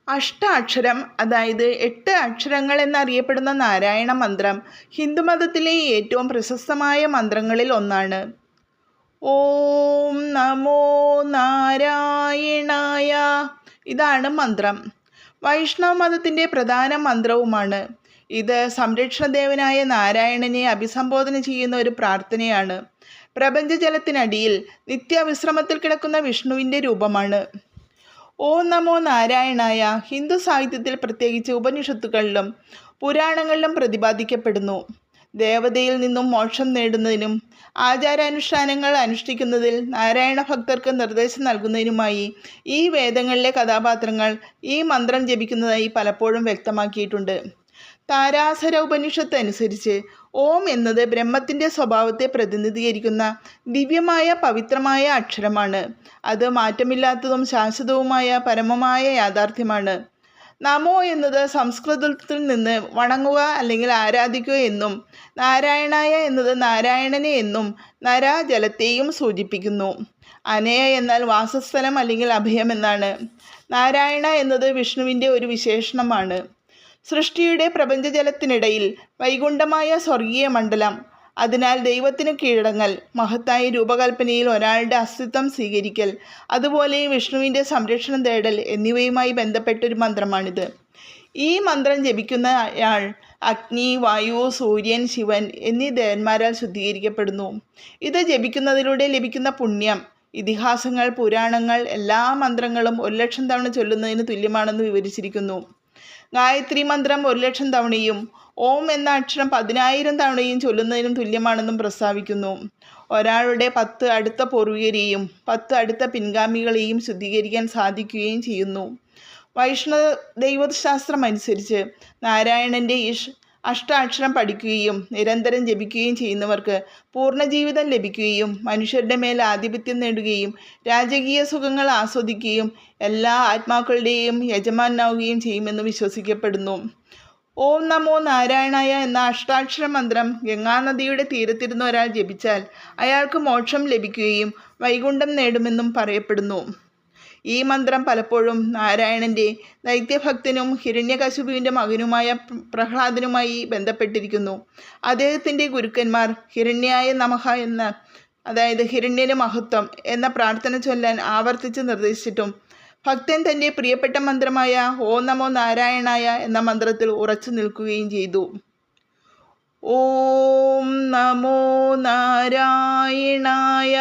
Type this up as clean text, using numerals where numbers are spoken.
അഷ്ടാക്ഷരം അതായത് 8 അക്ഷരങ്ങൾ എന്നറിയപ്പെടുന്ന നാരായണ മന്ത്രം ഹിന്ദുമതത്തിലെ ഏറ്റവും പ്രശസ്തമായ മന്ത്രങ്ങളിൽ ഒന്നാണ്. ഓം നമോ നാരായണായ. ഇതാണ് മന്ത്രം. വൈഷ്ണവ മതത്തിൻ്റെ പ്രധാന മന്ത്രവുമാണ്. ഇത് സംരക്ഷണദേവനായ നാരായണനെ അഭിസംബോധന ചെയ്യുന്ന ഒരു പ്രാർത്ഥനയാണ്. പ്രപഞ്ചജലത്തിനടിയിൽ നിത്യവിശ്രമത്തിൽ കിടക്കുന്ന വിഷ്ണുവിൻ്റെ രൂപമാണ്. ഓം നമോ നാരായണായ ഹിന്ദു സാഹിത്യത്തിൽ പ്രത്യേകിച്ച് ഉപനിഷത്തുകളിലും പുരാണങ്ങളിലും പ്രതിപാദിക്കപ്പെടുന്നു. ദേവതയിൽ നിന്നും മോക്ഷം നേടുന്നതിനും ആചാരാനുഷ്ഠാനങ്ങൾ അനുഷ്ഠിക്കുന്നതിൽ നാരായണ ഭക്തർക്ക് നിർദ്ദേശം നൽകുന്നതിനുമായി ഈ വേദങ്ങളിലെ കഥാപാത്രങ്ങൾ ഈ മന്ത്രം ജപിക്കുന്നതായി പലപ്പോഴും വ്യക്തമാക്കിയിട്ടുണ്ട്. താരാസര ഉപനിഷത്ത് അനുസരിച്ച് ഓം എന്നത് ബ്രഹ്മത്തിൻ്റെ സ്വഭാവത്തെ പ്രതിനിധീകരിക്കുന്ന ദിവ്യമായ പവിത്രമായ അക്ഷരമാണ്. അത് മാറ്റമില്ലാത്തതും ശാശ്വതവുമായ പരമമായ യാഥാർത്ഥ്യമാണ്. നമോ എന്നത് സംസ്കൃതത്തിൽ നിന്ന് വണങ്ങുക അല്ലെങ്കിൽ ആരാധിക്കുക എന്നും നാരായണായ എന്നത് നാരായണനെ എന്നും നര ജലത്തെയും സൂചിപ്പിക്കുന്നു. അനയ എന്നാൽ വാസസ്ഥലം അല്ലെങ്കിൽ അഭയം എന്നാണ്. നാരായണ എന്നത് വിഷ്ണുവിൻ്റെ ഒരു വിശേഷണമാണ്. സൃഷ്ടിയുടെ പ്രപഞ്ചജലത്തിനിടയിൽ വൈകുണ്ഠമായ സ്വർഗീയ മണ്ഡലം. അതിനാൽ ദൈവത്തിന് കീഴടങ്ങൽ, മഹത്തായ രൂപകൽപ്പനയിൽ ഒരാളുടെ അസ്തിത്വം സ്വീകരിക്കൽ, അതുപോലെ വിഷ്ണുവിൻ്റെ സംരക്ഷണം തേടൽ എന്നിവയുമായി ബന്ധപ്പെട്ടൊരു മന്ത്രമാണിത്. ഈ മന്ത്രം ജപിക്കുന്നയാൾ അഗ്നി, വായു, സൂര്യൻ, ശിവൻ എന്നീ ദേവന്മാരാൽ ശുദ്ധീകരിക്കപ്പെടുന്നു. ഇത് ജപിക്കുന്നതിലൂടെ ലഭിക്കുന്ന പുണ്യം ഇതിഹാസങ്ങൾ, പുരാണങ്ങൾ എല്ലാ മന്ത്രങ്ങളും 1,00,000 തവണ ചൊല്ലുന്നതിന് തുല്യമാണെന്ന് വിവരിച്ചിരിക്കുന്നു. ഗായത്രി മന്ത്രം 1,00,000 തവണയും ഓം എന്ന അക്ഷരം 10,000 തവണയും ചൊല്ലുന്നതിനും തുല്യമാണെന്നും പ്രസ്താവിക്കുന്നു. ഒരാളുടെ 10 അടുത്ത പൂർവികരെയും 10 അടുത്ത പിൻഗാമികളെയും ശുദ്ധീകരിക്കാൻ സാധിക്കുകയും ചെയ്യുന്നു. വൈഷ്ണവ ദൈവശാസ്ത്രം അനുസരിച്ച് നാരായണൻ്റെ അഷ്ടാക്ഷരം പഠിക്കുകയും നിരന്തരം ജപിക്കുകയും ചെയ്യുന്നവർക്ക് പൂർണ്ണജീവിതം ലഭിക്കുകയും മനുഷ്യരുടെ മേൽ ആധിപത്യം നേടുകയും രാജകീയ സുഖങ്ങൾ ആസ്വദിക്കുകയും എല്ലാ ആത്മാക്കളുടെയും യജമാനാവുകയും ചെയ്യുമെന്ന് വിശ്വസിക്കപ്പെടുന്നു. ഓം നമോ നാരായണായ എന്ന അഷ്ടാക്ഷര മന്ത്രം ഗംഗാനദിയുടെ തീരത്തിരുന്ന് ഒരാൾ ജപിച്ചാൽ അയാൾക്ക് മോക്ഷം ലഭിക്കുകയും വൈകുണ്ഠം നേടുമെന്നും പറയപ്പെടുന്നു. ഈ മന്ത്രം പലപ്പോഴും നാരായണൻ്റെ ദൈത്യഭക്തനും ഹിരണ്യകശിപുവിൻ്റെ മകനുമായ പ്രഹ്ലാദനുമായി ബന്ധപ്പെട്ടിരിക്കുന്നു. അദ്ദേഹത്തിൻ്റെ ഗുരുക്കന്മാർ ഹിരണ്യായ നമഃ എന്ന അതായത് ഹിരണ്യന് മഹത്വം എന്ന പ്രാർത്ഥന ചൊല്ലാൻ ആവർത്തിച്ച് നിർദ്ദേശിച്ചിട്ടും ഭക്തൻ തൻ്റെ പ്രിയപ്പെട്ട മന്ത്രമായ ഓം നമോ നാരായണായ എന്ന മന്ത്രത്തിൽ ഉറച്ചു നിൽക്കുകയും ചെയ്തു. ഓം നമോ നാരായണായ.